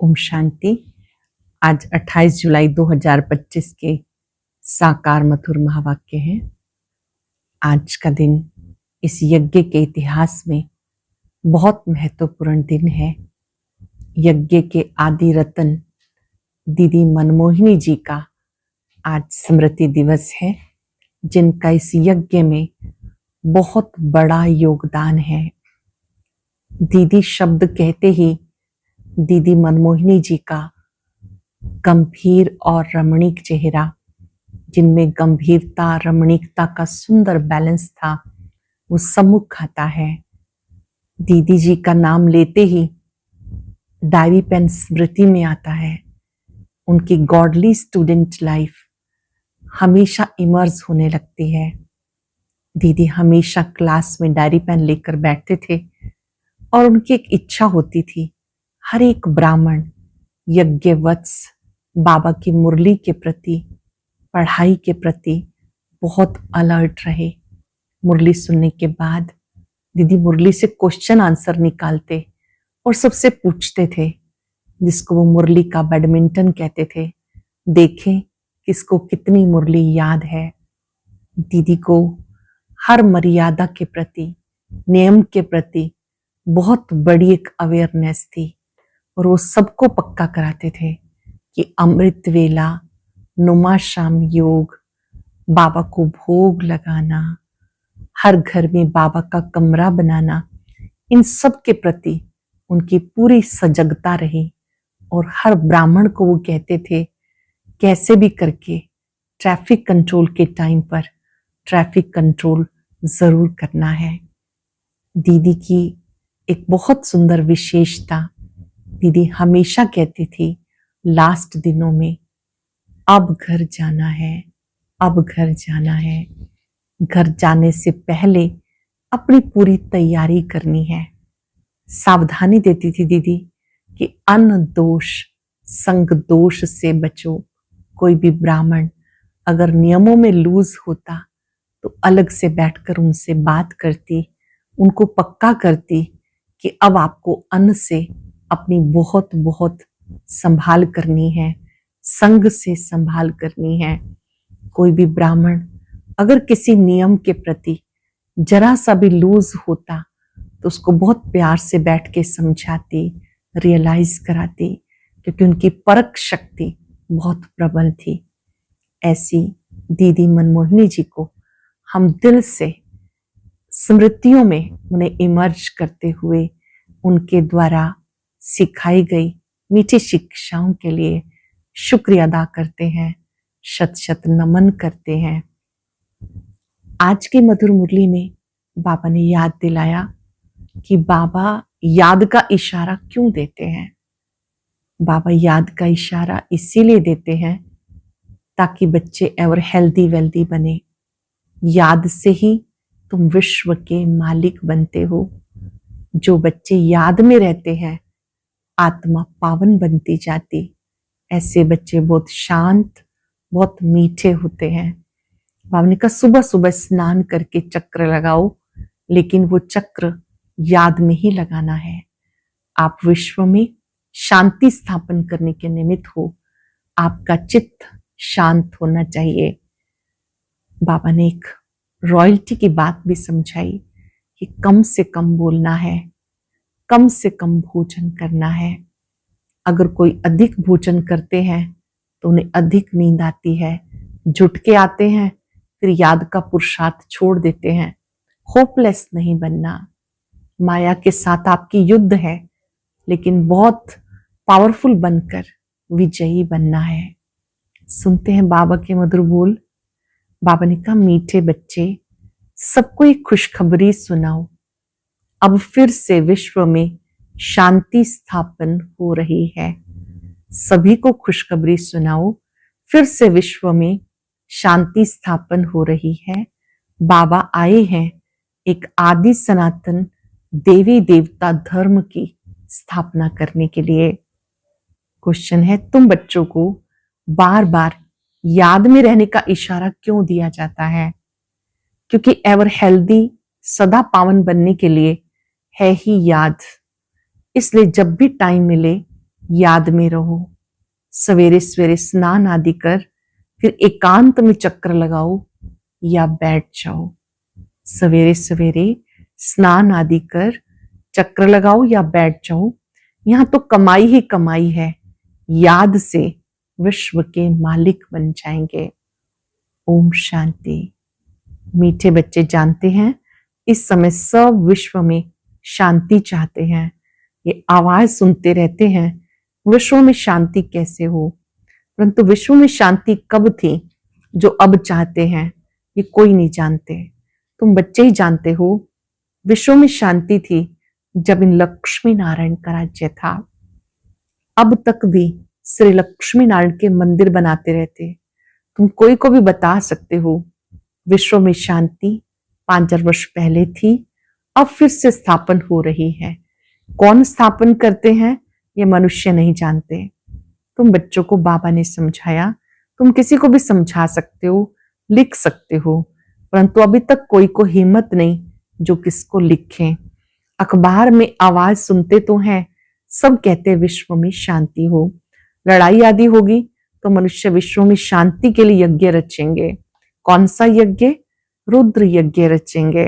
ओम शांति। आज 28 जुलाई 2025 के साकार मधुर महावाक्य है। आज का दिन इस यज्ञ के इतिहास में बहुत महत्वपूर्ण दिन है। यज्ञ के आदि रतन दीदी मनमोहिनी जी का आज स्मृति दिवस है, जिनका इस यज्ञ में बहुत बड़ा योगदान है। दीदी शब्द कहते ही दीदी मनमोहिनी जी का गंभीर और रमणीक चेहरा, जिनमें गंभीरता रमणीकता का सुंदर बैलेंस था, वो सम्मुख आता है। दीदी जी का नाम लेते ही डायरी पेन स्मृति में आता है। उनकी गॉडली स्टूडेंट लाइफ हमेशा इमर्ज होने लगती है। दीदी हमेशा क्लास में डायरी पेन लेकर बैठते थे और उनकी एक इच्छा होती थी, हर एक ब्राह्मण यज्ञवत्स बाबा की मुरली के प्रति, पढ़ाई के प्रति बहुत अलर्ट रहे। मुरली सुनने के बाद दीदी मुरली से क्वेश्चन आंसर निकालते और सबसे पूछते थे, जिसको वो मुरली का बैडमिंटन कहते थे। देखें किसको कितनी मुरली याद है। दीदी को हर मर्यादा के प्रति, नियम के प्रति बहुत बड़ी एक अवेयरनेस थी और वो सबको पक्का कराते थे कि अमृत वेला, नुमा शाम योग, बाबा को भोग लगाना, हर घर में बाबा का कमरा बनाना, इन सब के प्रति उनकी पूरी सजगता रही। और हर ब्राह्मण को वो कहते थे, कैसे भी करके ट्रैफिक कंट्रोल के टाइम पर ट्रैफिक कंट्रोल जरूर करना है। दीदी की एक बहुत सुंदर विशेषता, दीदी हमेशा कहती थी लास्ट दिनों में, अब घर जाना है, अब घर जाना है। घर जाने से पहले अपनी पूरी तैयारी करनी है। सावधानी देती थी दीदी कि अन्न दोष, संग दोष से बचो। कोई भी ब्राह्मण अगर नियमों में लूज होता तो अलग से बैठकर उनसे बात करती, उनको पक्का करती कि अब आपको अन्न से अपनी बहुत बहुत संभाल करनी है, संग से संभाल करनी है। कोई भी ब्राह्मण अगर किसी नियम के प्रति जरा सा भी लूज होता तो उसको बहुत प्यार से बैठ के समझाती, रियलाइज कराती, क्योंकि उनकी परख शक्ति बहुत प्रबल थी। ऐसी दीदी मनमोहिनी जी को हम दिल से स्मृतियों में उन्हें इमर्ज करते हुए उनके द्वारा सिखाई गई मीठी शिक्षाओं के लिए शुक्रिया अदा करते हैं, शत शत नमन करते हैं। आज की मधुर मुरली में बाबा ने याद दिलाया कि बाबा याद का इशारा क्यों देते हैं। बाबा याद का इशारा इसीलिए देते हैं ताकि बच्चे एवर हेल्दी वेल्दी बने। याद से ही तुम विश्व के मालिक बनते हो। जो बच्चे याद में रहते हैं, आत्मा पावन बनती जाती। ऐसे बच्चे बहुत शांत, बहुत मीठे होते हैं। बाबा ने कहा सुबह सुबह स्नान करके चक्र लगाओ, लेकिन वो चक्र याद में ही लगाना है। आप विश्व में शांति स्थापन करने के निमित्त हो। आपका चित्त शांत होना चाहिए। बाबा ने एक रॉयल्टी की बात भी समझाई कि कम से कम बोलना है, कम से कम भोजन करना है। अगर कोई अधिक भोजन करते हैं तो उन्हें अधिक नींद आती है, झुटके आते हैं, फिर याद का पुरुषार्थ छोड़ देते हैं। होपलेस नहीं बनना। माया के साथ आपकी युद्ध है, लेकिन बहुत पावरफुल बनकर विजयी बनना है। सुनते हैं बाबा के मधुर बोल। बाबा ने कहा, मीठे बच्चे, सबको एक खुशखबरी सुनाओ। अब फिर से विश्व में शांति स्थापन हो रही है। सभी को खुशखबरी सुनाओ, फिर से विश्व में शांति स्थापन हो रही है। बाबा आए हैं एक आदि सनातन देवी देवता धर्म की स्थापना करने के लिए। क्वेश्चन है, तुम बच्चों को बार बार याद में रहने का इशारा क्यों दिया जाता है? क्योंकि एवर हेल्दी, सदा पावन बनने के लिए है ही याद। इसलिए जब भी टाइम मिले याद में रहो। सवेरे सवेरे स्नान आदि कर फिर एकांत में चक्र लगाओ या बैठ जाओ। सवेरे सवेरे स्नान आदि कर चक्र लगाओ या बैठ जाओ। यहां तो कमाई ही कमाई है, याद से विश्व के मालिक बन जाएंगे। ओम शांति। मीठे बच्चे जानते हैं इस समय सब विश्व में शांति चाहते हैं। ये आवाज सुनते रहते हैं विश्व में शांति कैसे हो, परंतु विश्व में शांति कब थी जो अब चाहते हैं ये कोई नहीं जानते। तुम बच्चे ही जानते हो विश्व में शांति थी जब इन लक्ष्मी नारायण का राज्य था। अब तक भी श्री लक्ष्मी नारायण के मंदिर बनाते रहते। तुम कोई को भी बता सकते हो विश्व में शांति 5000 वर्ष पहले थी, अब फिर से स्थापन हो रही है। कौन स्थापन करते हैं ये मनुष्य नहीं जानते। तुम बच्चों को बाबा ने समझाया, तुम किसी को भी समझा सकते हो, लिख सकते हो, परंतु अभी तक कोई को हिम्मत नहीं जो किसको लिखें। अखबार में आवाज सुनते तो हैं, सब कहते विश्व में शांति हो। लड़ाई आदि होगी तो मनुष्य विश्व में शांति के लिए यज्ञ रचेंगे। कौन सा यज्ञ? रुद्र यज्ञ रचेंगे।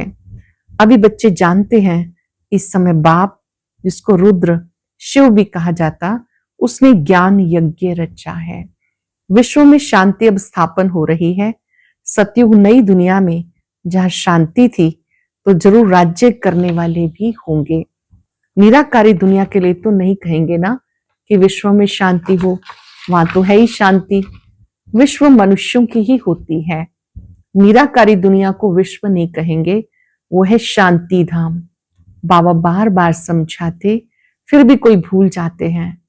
अभी बच्चे जानते हैं इस समय बाप, जिसको रुद्र शिव भी कहा जाता, उसने ज्ञान यज्ञ रचा है। विश्व में शांति अब स्थापन हो रही है। सतयुग नई दुनिया में जहां शांति थी तो जरूर राज्य करने वाले भी होंगे। निराकारी दुनिया के लिए तो नहीं कहेंगे ना कि विश्व में शांति हो, वहां तो है ही शांति। विश्व मनुष्यों की ही होती है। निराकारी दुनिया को विश्व नहीं कहेंगे, वो है शांति धाम। बाबा बार बार समझाते फिर भी कोई भूल जाते हैं।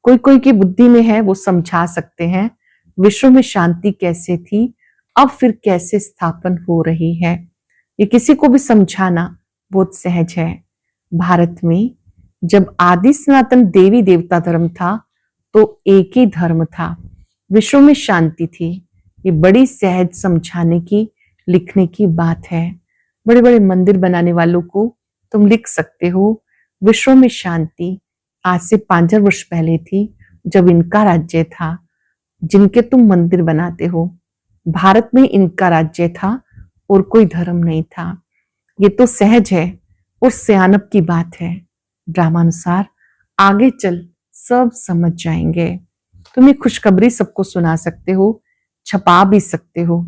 कोई कोई की बुद्धि में है वो समझा सकते हैं विश्व में शांति कैसे थी, अब फिर कैसे स्थापन हो रही है। ये किसी को भी समझाना बहुत सहज है। भारत में जब आदि सनातन देवी देवता धर्म था तो एक ही धर्म था, विश्व में शांति थी। ये बड़ी सहज समझाने की, लिखने की बात है। बड़े बड़े मंदिर बनाने वालों को तुम लिख सकते हो विश्व में शांति आज से 5000 वर्ष पहले थी जब इनका राज्य था, जिनके तुम मंदिर बनाते हो। भारत में इनका राज्य था और कोई धर्म नहीं था। ये तो सहज है और सियानप की बात है। ड्रामानुसार आगे चल सब समझ जाएंगे। तुम ये खुशखबरी सबको सुना सकते हो, छपा भी सकते हो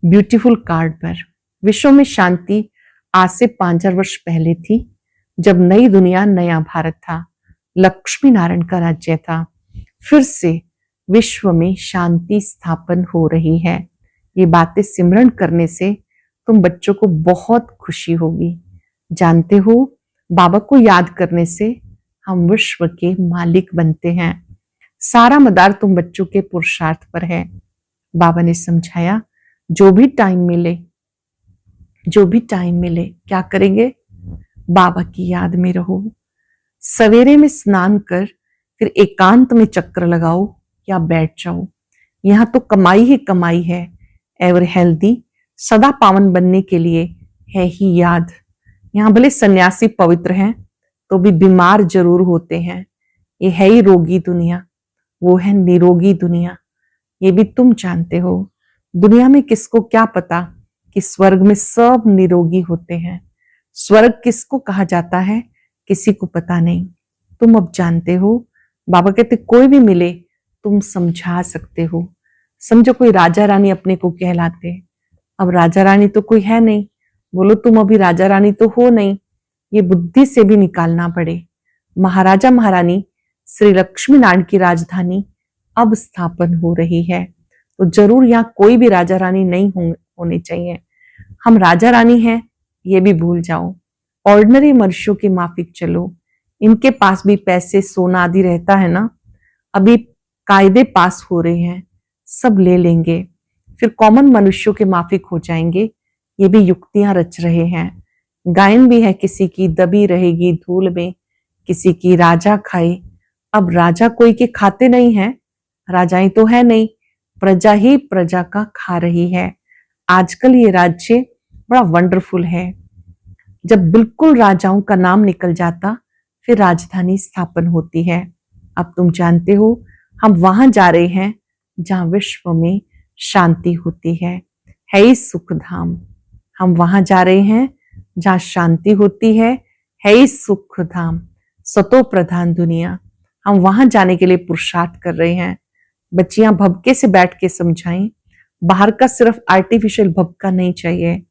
ब्यूटीफुल कार्ड पर। विश्व में शांति आज से 5000 वर्ष पहले थी जब नई दुनिया, नया भारत था, लक्ष्मी नारायण का राज्य था। फिर से विश्व में शांति स्थापन हो रही है। ये बातें सिमरन करने से तुम बच्चों को बहुत खुशी होगी। जानते हो बाबा को याद करने से हम विश्व के मालिक बनते हैं। सारा मदार तुम बच्चों के पुरुषार्थ पर है। बाबा ने समझाया जो भी टाइम मिले क्या करेंगे? बाबा की याद में रहो। सवेरे में स्नान कर फिर एकांत में चक्र लगाओ या बैठ जाओ। यहां तो कमाई ही कमाई है। एवर हेल्दी, सदा पावन बनने के लिए है ही याद। यहाँ भले सन्यासी पवित्र हैं तो भी बीमार जरूर होते हैं। ये है ही रोगी दुनिया, वो है निरोगी दुनिया। ये भी तुम जानते हो। दुनिया में किसको क्या पता कि स्वर्ग में सब निरोगी होते हैं। स्वर्ग किसको कहा जाता है किसी को पता नहीं, तुम अब जानते हो। बाबा कहते कोई भी मिले तुम समझा सकते हो। समझो कोई राजा रानी अपने को कहलाते, अब राजा रानी तो कोई है नहीं, बोलो तुम अभी राजा रानी तो हो नहीं, ये बुद्धि से भी निकालना पड़े। महाराजा महारानी श्री लक्ष्मी नारायण की राजधानी अब स्थापन हो रही है, तो जरूर यहाँ कोई भी राजा रानी नहीं होने चाहिए। हम राजा रानी हैं ये भी भूल जाओ। ऑर्डिनरी मनुष्यों की माफिक चलो। इनके पास भी पैसे सोना आदि रहता है ना, अभी कायदे पास हो रहे हैं, सब ले लेंगे, फिर कॉमन मनुष्यों के माफिक हो जाएंगे। ये भी युक्तियां रच रहे हैं। गायन भी है, किसी की दबी रहेगी धूल में, किसी की राजा खाए। अब राजा कोई के खाते नहीं है, राजाएं तो है नहीं, प्रजा ही प्रजा का खा रही है। आजकल ये राज्य बड़ा वंडरफुल है। जब बिल्कुल राजाओं का नाम निकल जाता फिर राजधानी स्थापन होती है। अब तुम जानते हो हम वहां जा रहे हैं जहां विश्व में शांति होती है ही सुख धाम। हम वहां जा रहे हैं जहां शांति होती है ही सुख धाम, सतो प्रधान दुनिया। हम वहां जाने के लिए पुरुषार्थ कर रहे हैं। बच्चियां भबके से बैठ के समझाएं, बाहर का सिर्फ आर्टिफिशियल भबका नहीं चाहिए।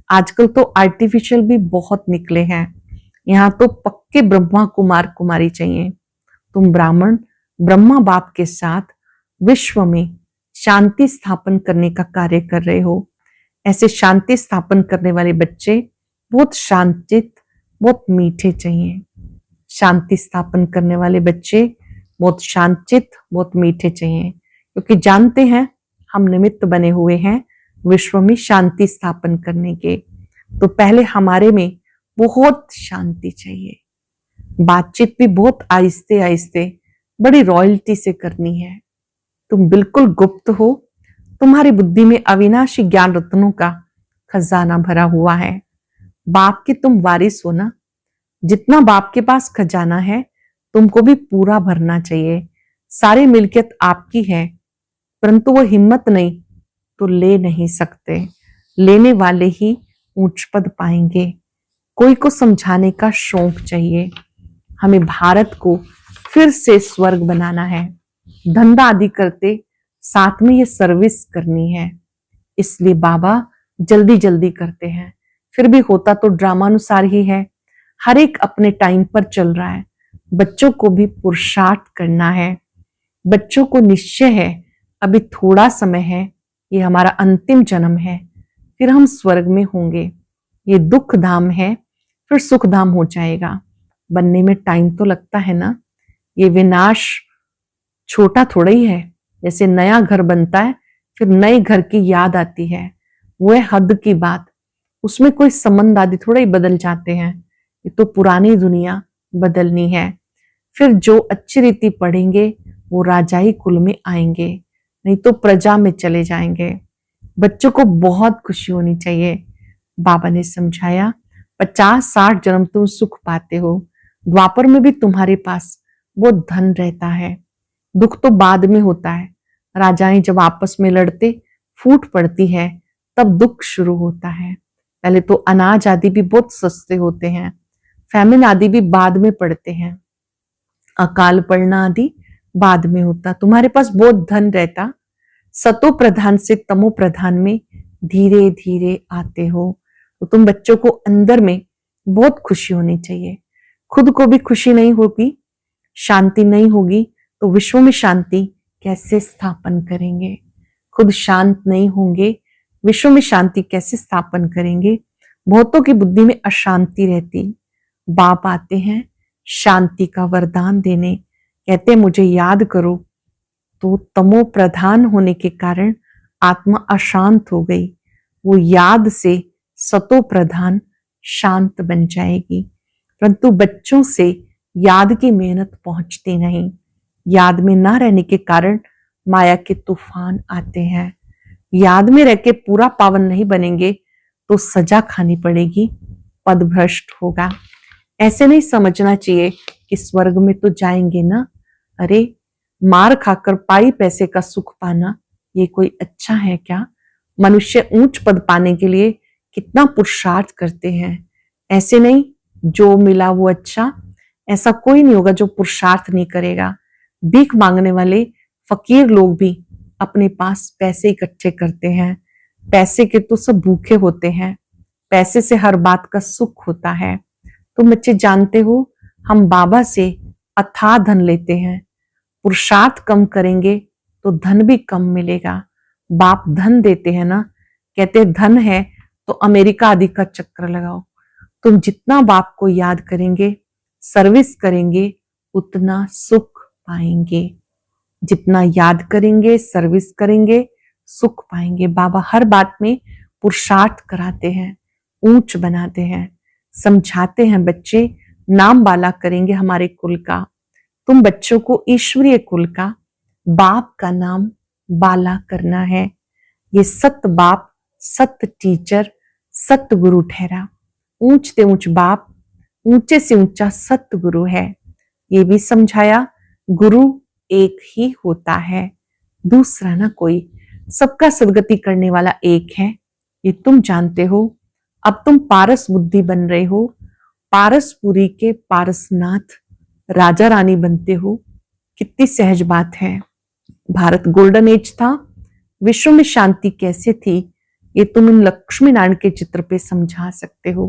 आजकल तो आर्टिफिशियल भी बहुत निकले हैं, यहाँ तो पक्के ब्रह्मा कुमार कुमारी चाहिए। तुम ब्राह्मण ब्रह्मा बाप के साथ विश्व में शांति स्थापन करने का कार्य कर रहे हो। ऐसे शांति स्थापन करने वाले बच्चे बहुत शांतित, बहुत मीठे चाहिए। शांति स्थापन करने वाले बच्चे बहुत शांतित, बहुत मीठे चाहिए, क्योंकि जानते हैं हम निमित्त बने हुए हैं विश्व में शांति स्थापन करने के। तो पहले हमारे में बहुत शांति चाहिए। बातचीत भी बहुत आहिस्ते आहिस्ते, बड़ी रॉयल्टी से करनी है। तुम बिल्कुल गुप्त हो, तुम्हारी बुद्धि में अविनाशी ज्ञान रत्नों का खजाना भरा हुआ है। बाप के तुम वारिस हो ना, जितना बाप के पास खजाना है तुमको भी पूरा भरना चाहिए। सारी मिल्कियत आपकी है, परंतु वो हिम्मत नहीं तो ले नहीं सकते। लेने वाले ही ऊंच पद पाएंगे। कोई को समझाने का शौक चाहिए। हमें भारत को फिर से स्वर्ग बनाना है। धंधा आदि करते साथ में ये सर्विस करनी है, इसलिए बाबा जल्दी जल्दी करते हैं। फिर भी होता तो ड्रामानुसार ही है, हर एक अपने टाइम पर चल रहा है। बच्चों को भी पुरुषार्थ करना है। बच्चों को निश्चय है अभी थोड़ा समय है, ये हमारा अंतिम जन्म है, फिर हम स्वर्ग में होंगे। ये दुख धाम है, फिर सुख धाम हो जाएगा। बनने में टाइम तो लगता है ना। ये विनाश छोटा थोड़ा ही है। जैसे नया घर बनता है फिर नए घर की याद आती है, वो है हद की बात। उसमें कोई संबंध आदि थोड़ा ही बदल जाते हैं। ये तो पुरानी दुनिया बदलनी है। फिर जो अच्छी रीति पढ़ेंगे वो राजाई कुल में आएंगे, नहीं तो प्रजा में चले जाएंगे। बच्चों को बहुत खुशी होनी चाहिए। बाबा ने समझाया 50-60 जन्म तुम सुख पाते हो, द्वापर में भी तुम्हारे पास वो धन रहता है। दुख तो बाद में होता है। राजाएं जब आपस में लड़ते फूट पड़ती है तब दुख शुरू होता है। पहले तो अनाज आदि भी बहुत सस्ते होते हैं, फैमिन आदि भी बाद में पड़ते हैं, अकाल पड़ना आदि बाद में होता। तुम्हारे पास बहुत धन रहता, सतो प्रधान से तमो प्रधान में धीरे धीरे आते हो। तो तुम बच्चों को अंदर में बहुत खुशी होनी चाहिए। खुद को भी खुशी नहीं होगी, शांति नहीं होगी तो विश्व में शांति कैसे स्थापन करेंगे। खुद शांत नहीं होंगे, विश्व में शांति कैसे स्थापन करेंगे। बहुतों की बुद्धि में अशांति रहती। बाप आते हैं शांति का वरदान देने, कहते मुझे याद करो। तो तमो प्रधान होने के कारण आत्मा अशांत हो गई, वो याद से सतो प्रधान शांत बन जाएगी। परंतु बच्चों से याद की मेहनत पहुंचती नहीं। याद में ना रहने के कारण माया के तूफान आते हैं। याद में रह के पूरा पावन नहीं बनेंगे तो सजा खानी पड़ेगी, पद भ्रष्ट होगा। ऐसे नहीं समझना चाहिए कि स्वर्ग में तो जाएंगे ना। अरे मार खाकर पाई पैसे का सुख पाना ये कोई अच्छा है क्या? मनुष्य ऊंच पद पाने के लिए कितना पुरुषार्थ करते हैं। ऐसे नहीं जो मिला वो अच्छा, ऐसा कोई नहीं होगा जो पुरुषार्थ नहीं करेगा। भीख मांगने वाले फकीर लोग भी अपने पास पैसे इकट्ठे करते हैं। पैसे के तो सब भूखे होते हैं, पैसे से हर बात का सुख होता है। तुम बच्चे जानते हो हम बाबा से अथाह धन लेते हैं। पुरुषार्थ कम करेंगे तो धन भी कम मिलेगा। बाप धन देते हैं ना, कहते धन है तो अमेरिका आदि का चक्कर लगाओ। तुम जितना बाप को याद करेंगे, सर्विस करेंगे, उतना सुख पाएंगे। जितना याद करेंगे, सर्विस करेंगे, सुख पाएंगे। बाबा हर बात में पुरुषार्थ कराते हैं, ऊंच बनाते हैं, समझाते हैं। बच्चे नाम बाला करेंगे हमारे कुल का। तुम बच्चों को ईश्वरीय कुल का, बाप का नाम बाला करना है। ये सत्य बाप, सत्य टीचर, सत्य गुरु ठहरा। ऊंचते ऊंच बाप, ऊंचे से ऊंचा सत्य गुरु है। ये भी समझाया गुरु एक ही होता है, दूसरा ना कोई। सबका सदगति करने वाला एक है, ये तुम जानते हो। अब तुम पारस बुद्धि बन रहे हो, पारसपुरी के पारसनाथ राजा रानी बनते हो। कितनी सहज बात है। भारत गोल्डन एज था, विश्व में शांति कैसे थी ये तुम इन लक्ष्मी नारायण के चित्र पे समझा सकते हो।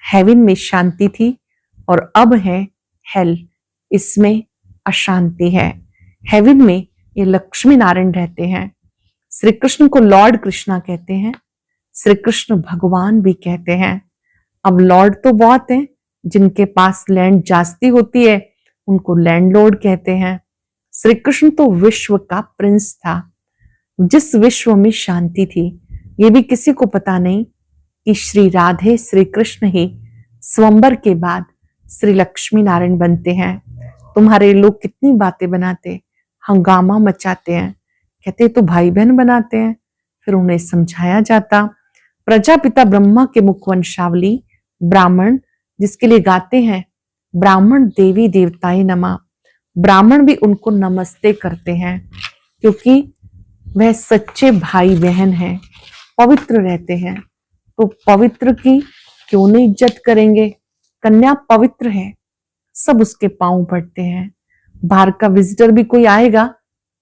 हेवन में शांति थी और अब है हेल, इसमें अशांति है। हेवन में ये लक्ष्मी नारायण रहते हैं। श्री कृष्ण को लॉर्ड कृष्णा कहते हैं, श्री कृष्ण भगवान भी कहते हैं। अब लॉर्ड तो बहुत है, जिनके पास लैंड जास्ती होती है उनको लैंडलॉर्ड कहते हैं। श्री कृष्ण तो विश्व का प्रिंस था। जिस विश्व में शांति थी, ये भी किसी को पता नहीं कि श्री राधे श्री कृष्ण ही स्वयंवर के बाद श्री लक्ष्मी नारायण बनते हैं। तुम्हारे लोग कितनी बातें बनाते, हंगामा मचाते हैं, कहते तो भाई बहन बनाते हैं। फिर उन्हें समझाया जाता, प्रजापिता ब्रह्मा के मुखवंशावली ब्राह्मण जिसके लिए गाते हैं, ब्राह्मण देवी देवताएं नमः। ब्राह्मण भी उनको नमस्ते करते हैं क्योंकि वह सच्चे भाई बहन हैं, पवित्र रहते हैं। तो पवित्र की क्यों नहीं इज्जत करेंगे। कन्या पवित्र है, सब उसके पांव पड़ते हैं। बाहर का विजिटर भी कोई आएगा,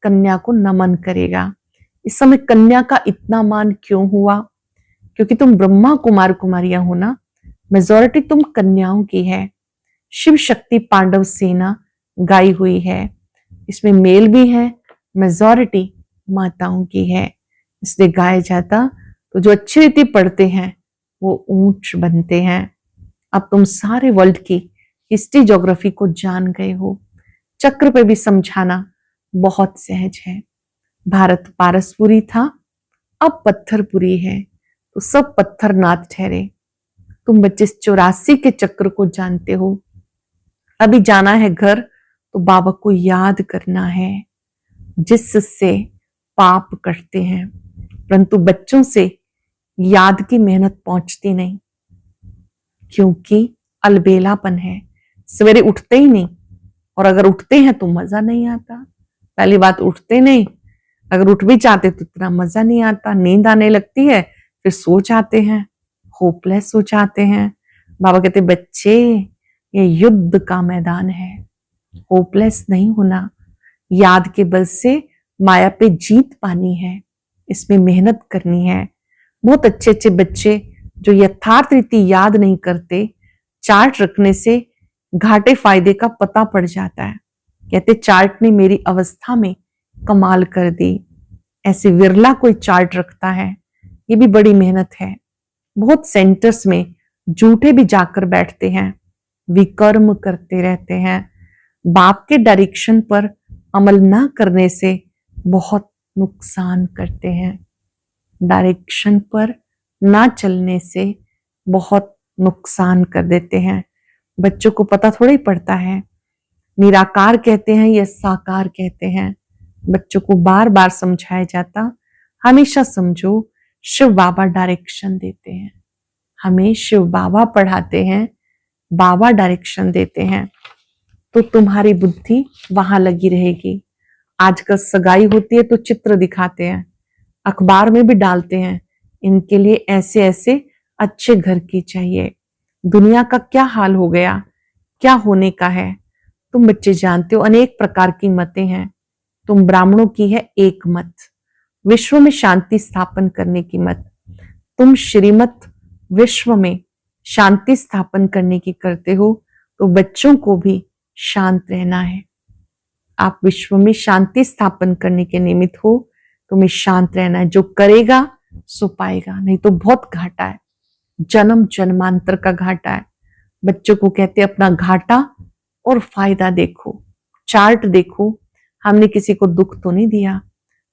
कन्या को नमन करेगा। इस समय कन्या का इतना मान क्यों हुआ? क्योंकि तुम ब्रह्मा कुमार कुमारियां हो ना, मेजॉरिटी तुम कन्याओं की है। शिव शक्ति पांडव सेना गाई हुई है, इसमें मेल भी है, मेजॉरिटी माताओं की है, इसलिए गाया जाता। तो जो अच्छी रीति पढ़ते हैं वो ऊंच बनते हैं। अब तुम सारे वर्ल्ड की हिस्ट्री ज्योग्राफी को जान गए हो। चक्र पे भी समझाना बहुत सहज है। भारत पारसपुरी था, अब पत्थरपुरी है, तो सब पत्थरनाथ ठहरे। तुम बच्चे 84 के चक्र को जानते हो। अभी जाना है घर तो बाबा को याद करना है, जिससे पाप कटते हैं। परंतु बच्चों से याद की मेहनत पहुंचती नहीं, क्योंकि अलबेलापन है, सवेरे उठते ही नहीं। और अगर उठते हैं तो मजा नहीं आता। पहली बात उठते नहीं, अगर उठ भी जाते तो इतना मजा नहीं आता, नींद आने लगती है, फिर सो जाते हैं, होपलेस हो जाते हैं। बाबा कहते बच्चे ये युद्ध का मैदान है, होपलेस नहीं होना। याद के बल से माया पे जीत पानी है, इसमें मेहनत करनी है। बहुत अच्छे अच्छे बच्चे जो यथार्थ रीति याद नहीं करते, चार्ट रखने से घाटे फायदे का पता पड़ जाता है। कहते चार्ट ने मेरी अवस्था में कमाल कर दी। ऐसे विरला कोई चार्ट रखता है, ये भी बड़ी मेहनत है। बहुत सेंटर्स में झूठे भी जाकर बैठते हैं, विकर्म करते रहते हैं। बाप के डायरेक्शन पर अमल ना करने से बहुत नुकसान करते हैं। डायरेक्शन पर ना चलने से बहुत नुकसान कर देते हैं। बच्चों को पता थोड़ा ही पड़ता है, निराकार कहते हैं या साकार कहते हैं। बच्चों को बार बार समझाया जाता। हमेशा समझो शिव बाबा डायरेक्शन देते हैं, हमें शिव बाबा पढ़ाते हैं, बाबा डायरेक्शन देते हैं। तो तुम्हारी बुद्धि वहां लगी रहेगी। आजकल सगाई होती है तो चित्र दिखाते हैं, अखबार में भी डालते हैं, इनके लिए ऐसे ऐसे अच्छे घर की चाहिए। दुनिया का क्या हाल हो गया, क्या होने का है, तुम बच्चे जानते हो। अनेक प्रकार की मतें हैं। तुम ब्राह्मणों की है एक मत, विश्व में शांति स्थापन करने की मत। तुम श्रीमत विश्व में शांति स्थापन करने की करते हो, तो बच्चों को भी शांत रहना है। आप विश्व में शांति स्थापन करने के निमित्त हो, तुम्हें शांत रहना है। जो करेगा सो पाएगा, नहीं तो बहुत घाटा है, जन्म जन्मांतर का घाटा है। बच्चों को कहते हैं अपना घाटा और फायदा देखो, चार्ट देखो। हमने किसी को दुख तो नहीं दिया।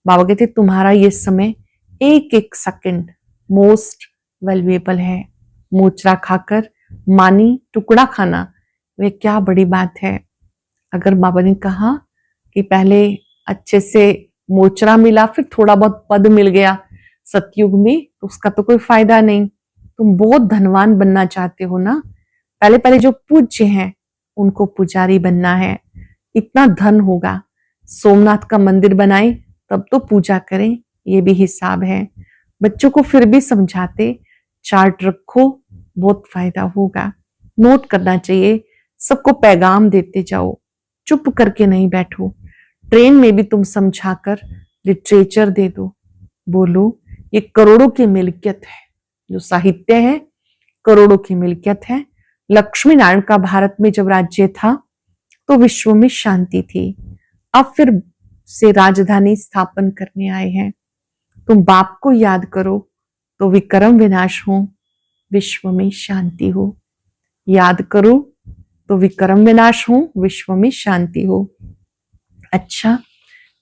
बाबा कहते तुम्हारा ये समय एक एक सेकंड मोस्ट वैल्यूएबल है। मोचरा खाकर मानी टुकड़ा खाना, वे क्या बड़ी बात है। अगर बाबा ने कहा कि पहले अच्छे से मोचरा मिला, फिर थोड़ा बहुत पद मिल गया सतयुग में, तो उसका तो कोई फायदा नहीं। तुम बहुत धनवान बनना चाहते हो ना, पहले पहले जो पूज्य हैं उनको पुजारी बनना है। इतना धन होगा, सोमनाथ का मंदिर बनाए तब तो पूजा करें, ये भी हिसाब है। बच्चों को फिर भी समझाते, चार्ट रखो, बहुत फायदा होगा, नोट करना चाहिए, सबको पैगाम देते जाओ, चुप करके नहीं बैठो। ट्रेन में भी तुम समझाकर लिटरेचर दे दो, बोलो ये करोड़ों की मिल्कियत है, जो साहित्य है करोड़ों की मिल्कियत है। लक्ष्मी नारायण का भारत में जब राज्य था तो विश्व में शांति थी, अब फिर से राजधानी स्थापन करने आए हैं। तुम बाप को याद करो तो विक्रम विनाश हो, विश्व में शांति हो। याद करो तो विक्रम विनाश हो, विश्व में शांति हो। अच्छा,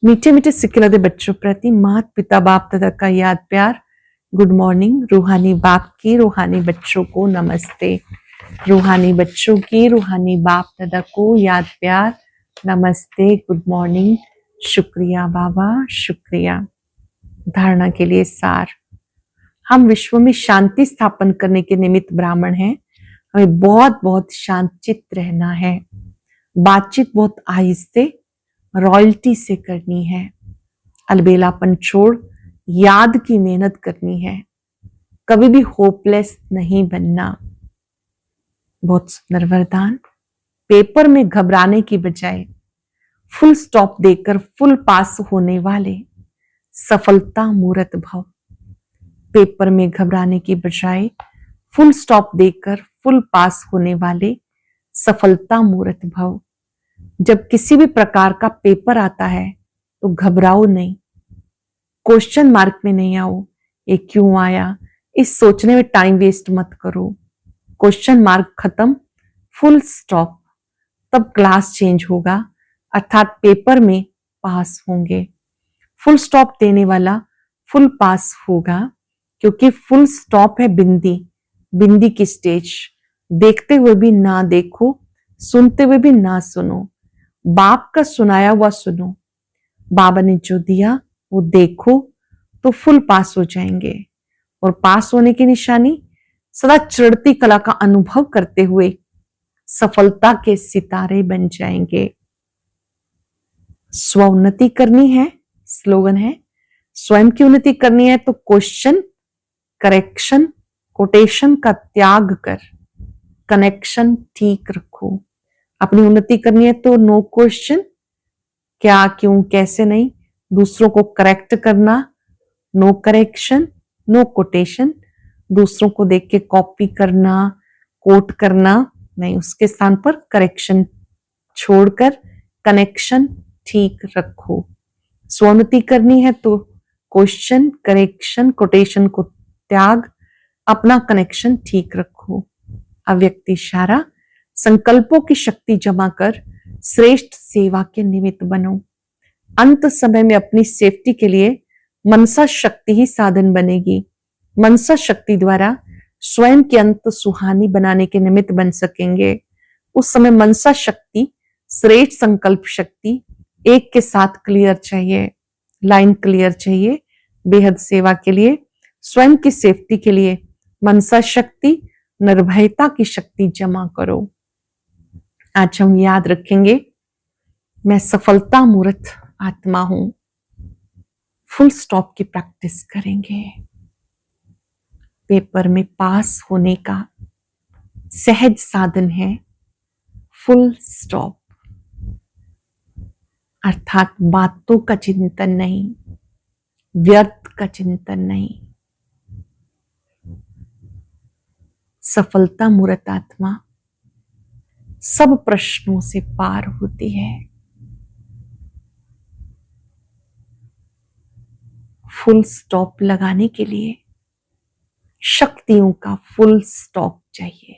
मीठे मीठे सिक्के लदे बच्चों प्रति माता पिता बाप दादा का याद प्यार। Good morning. रूहानी बाप की रूहानी बच्चों को नमस्ते। रूहानी बच्चों की रूहानी बाप दादा को याद प्यार, नमस्ते, गुड मॉर्निंग, शुक्रिया बाबा, शुक्रिया। धारणा के लिए सार, हम विश्व में शांति स्थापन करने के निमित्त ब्राह्मण हैं। हमें बहुत बहुत शांतचित्त रहना है, बातचीत बहुत आहिस्ते रॉयल्टी से करनी है, अलबेलापन छोड़ याद की मेहनत करनी है, कभी भी होपलेस नहीं बनना। बहुत सुंदर वरदान। पेपर में घबराने की बजाय फुल स्टॉप देकर फुल पास होने वाले सफलता मूर्त भव। पेपर में घबराने की बजाय फुल स्टॉप देकर फुल पास होने वाले सफलता मूर्त भव। जब किसी भी प्रकार का पेपर आता है तो घबराओ नहीं, क्वेश्चन मार्क में नहीं आओ, ये क्यों आया, इस सोचने में टाइम वेस्ट मत करो। क्वेश्चन मार्क खत्म, फुल स्टॉप, तब क्लास चेंज होगा, अर्थात पेपर में पास होंगे। फुल स्टॉप देने वाला फुल पास होगा, क्योंकि फुल स्टॉप है बिंदी, बिंदी की स्टेज। देखते हुए भी ना देखो, सुनते हुए भी ना सुनो, बाप का सुनाया हुआ सुनो। बाबा ने जो दिया वो देखो तो फुल पास हो जाएंगे। और पास होने की निशानी सदा चढ़ती कला का अनुभव करते हुए सफलता के सितारे बन जाएंगे। स्व उन्नति करनी है, स्लोगन है। स्वयं की उन्नति करनी है तो क्वेश्चन, करेक्शन, कोटेशन का त्याग कर कनेक्शन ठीक रखो। अपनी उन्नति करनी है तो नो क्वेश्चन, क्या क्यों कैसे नहीं, दूसरों को करेक्ट करना, नो करेक्शन, नो कोटेशन, दूसरों को देख के कॉपी करना, कोट करना नहीं, उसके स्थान पर करेक्शन छोड़कर कनेक्शन ठीक रखो। स्वोन्नति करनी है तो क्वेश्चन, करेक्शन, कोटेशन को त्याग, अपना कनेक्शन ठीक रखो। अव्यक्त इशारा, संकल्पों की शक्ति जमा कर श्रेष्ठ सेवा के निमित्त बनो। अंत समय में अपनी सेफ्टी के लिए मनसा शक्ति ही साधन बनेगी। मनसा शक्ति द्वारा स्वयं के अंत सुहानी बनाने के निमित्त बन सकेंगे। उस समय मनसा शक्ति, श्रेष्ठ संकल्प शक्ति एक के साथ क्लियर चाहिए, लाइन क्लियर चाहिए। बेहद सेवा के लिए, स्वयं की सेफ्टी के लिए मनसा शक्ति, निर्भयता की शक्ति जमा करो। आज हम याद रखेंगे, मैं सफलता मूर्त आत्मा हूं। फुल स्टॉप की प्रैक्टिस करेंगे। पेपर में पास होने का सहज साधन है फुल स्टॉप, अर्थात बातों का चिंतन नहीं, व्यर्थ का चिंतन नहीं। सफलता मूर्त आत्मा सब प्रश्नों से पार होती है। फुल स्टॉप लगाने के लिए शक्तियों का फुल स्टॉप चाहिए।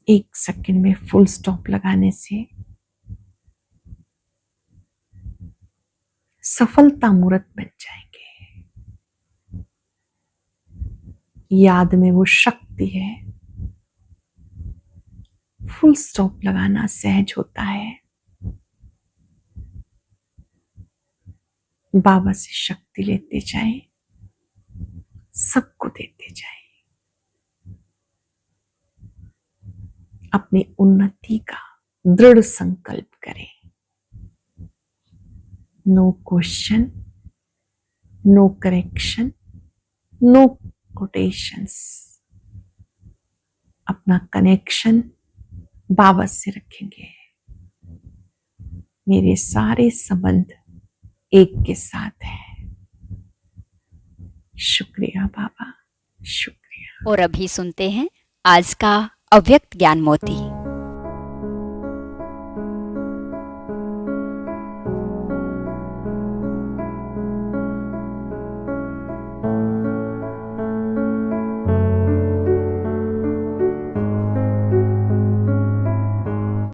एक सेकंड में फुल स्टॉप लगाने से सफलता मूर्त बन जाएंगे। याद में वो शक्ति है। फुल स्टॉप लगाना सहज होता है। बाबा से शक्ति लेते जाएं, सबको देते जाएं। अपनी उन्नति का दृढ़ संकल्प करें। No question, no correction, no quotations. अपना कनेक्शन बाबा से रखेंगे। मेरे सारे संबंध एक के साथ है। शुक्रिया बाबा, शुक्रिया। और अभी सुनते हैं आज का अव्यक्त ज्ञान मोती।